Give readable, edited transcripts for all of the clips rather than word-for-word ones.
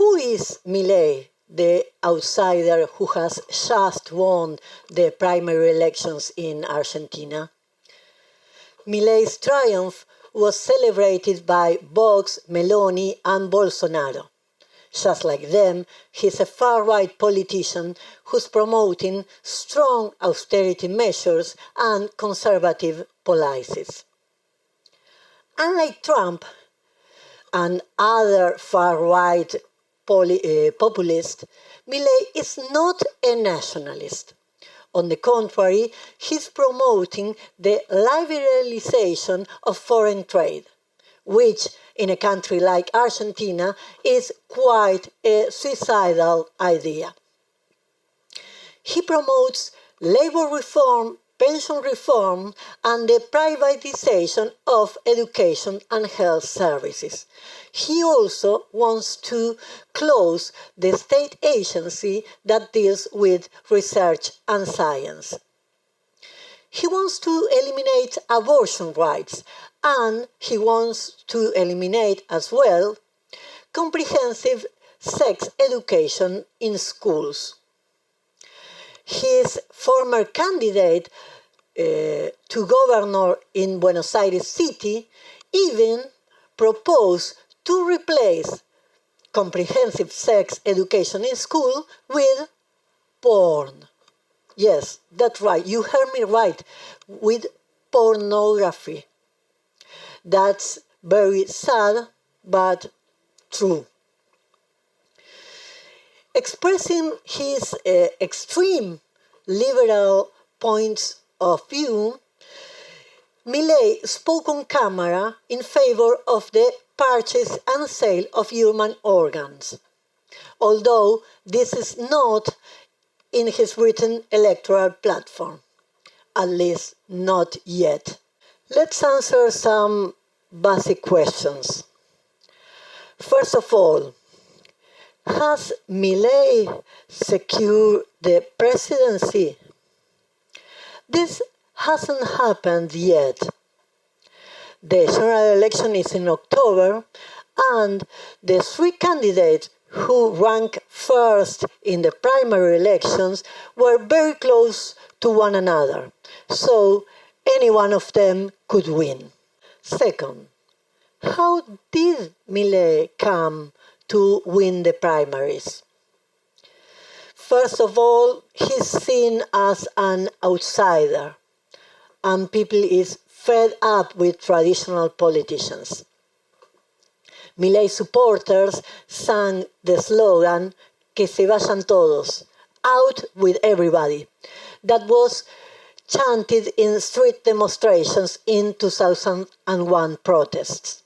Who is Milei, the outsider who has just won the primary elections in Argentina? Milei's triumph was celebrated by Vox, Meloni, and Bolsonaro. Just like them, he's a far-right politician who's promoting strong austerity measures and conservative policies. Unlike Trump and other far-right populists, Milei is not a nationalist. On the contrary, he's promoting the liberalization of foreign trade, which in a country like Argentina is quite a suicidal idea. He promotes labor reform, pension reform, and the privatization of education and health services. He also wants to close the state agency that deals with research and science. He wants to eliminate abortion rights, and he wants to eliminate as well comprehensive sex education in schools. His former candidate to governor in Buenos Aires City even proposed to replace comprehensive sex education in school with porn. Yes, that's right, you heard me right, with pornography. That's very sad, but true. Expressing his extreme liberal points of view, Milei spoke on camera in favor of the purchase and sale of human organs, although this is not in his written electoral platform, at least not yet. Let's answer some basic questions. First of all, has Milei secured the presidency? This hasn't happened yet. The general election is in October, and the three candidates who ranked first in the primary elections were very close to one another, so any one of them could win. Second, how did Milei come to win the primaries? First of all, he's seen as an outsider, and people is fed up with traditional politicians. Milei supporters sang the slogan, "Que se vayan todos," out with everybody, that was chanted in street demonstrations in 2001 protests.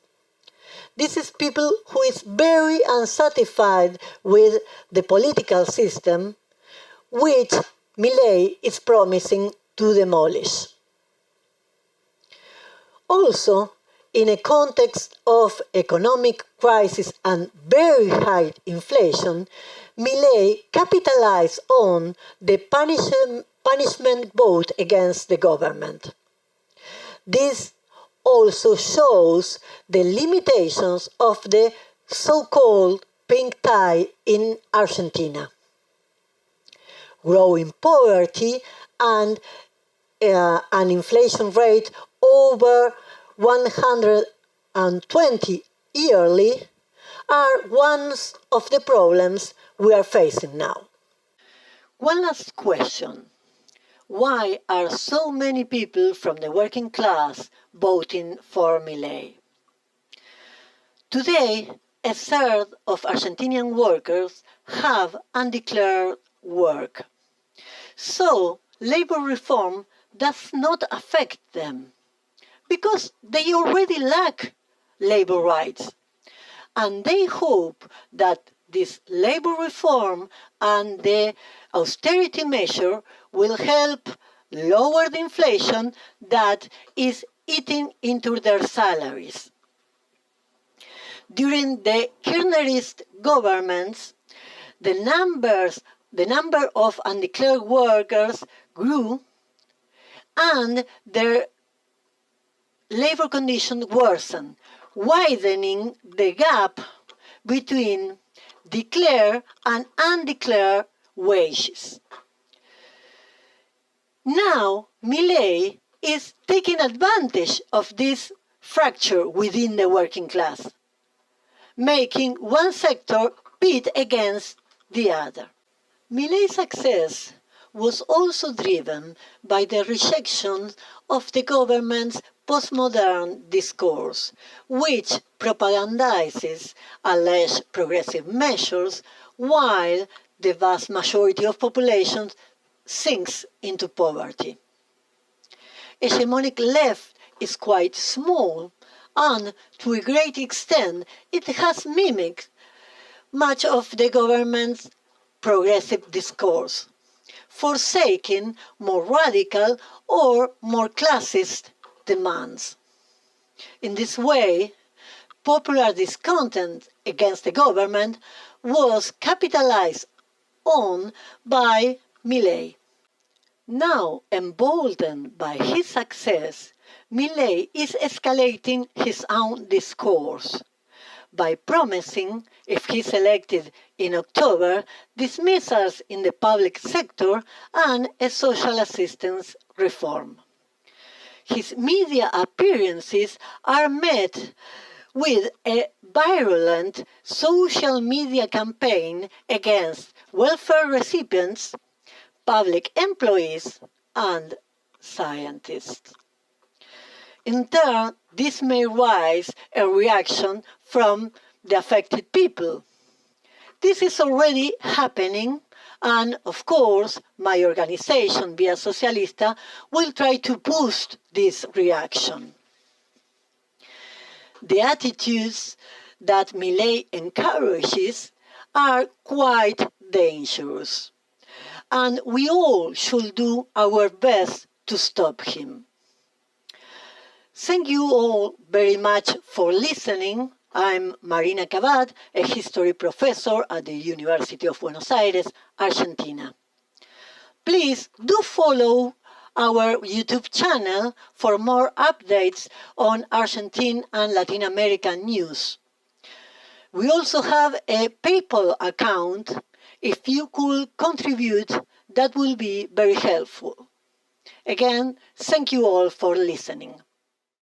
This is people who is very unsatisfied with the political system, which Milei is promising to demolish. Also, in a context of economic crisis and very high inflation, Milei capitalized on the punishment vote against the government. This also shows the limitations of the so-called pink tie in Argentina. Growing poverty and an inflation rate over 120 yearly are one of the problems we are facing now. One last question. Why are so many people from the working class voting for Milei? Today, a third of Argentinian workers have undeclared work. So, labor reform does not affect them, because they already lack labor rights. And they hope that this labor reform and the austerity measure will help lower the inflation that is eating into their salaries. During the Kirchnerist governments, the number of undeclared workers grew and their labor conditions worsened, widening the gap between declared and undeclared wages. Now, Milei is taking advantage of this fracture within the working class, making one sector pit against the other. Milei's success was also driven by the rejection of the government's postmodern discourse, which propagandizes alleged progressive measures while the vast majority of population sinks into poverty. Hegemonic left is quite small, and to a great extent it has mimicked much of the government's progressive discourse, forsaking more radical or more classist demands. In this way, popular discontent against the government was capitalized on by Milei. Now, emboldened by his success, Milei is escalating his own discourse by promising, if he's elected in October, dismissals in the public sector and a social assistance reform. His media appearances are met with a virulent social media campaign against welfare recipients, public employees, and scientists. In turn, this may raise a reaction from the affected people. This is already happening, and of course, my organization, Vía Socialista, will try to boost this reaction. The attitudes that Milei encourages are quite dangerous, and we all should do our best to stop him. Thank you all very much for listening. I'm Marina Kabat, a history professor at the University of Buenos Aires, Argentina. Please do follow our YouTube channel for more updates on Argentine and Latin American news. We also have a PayPal account. If you could contribute, that will be very helpful. Again, thank you all for listening.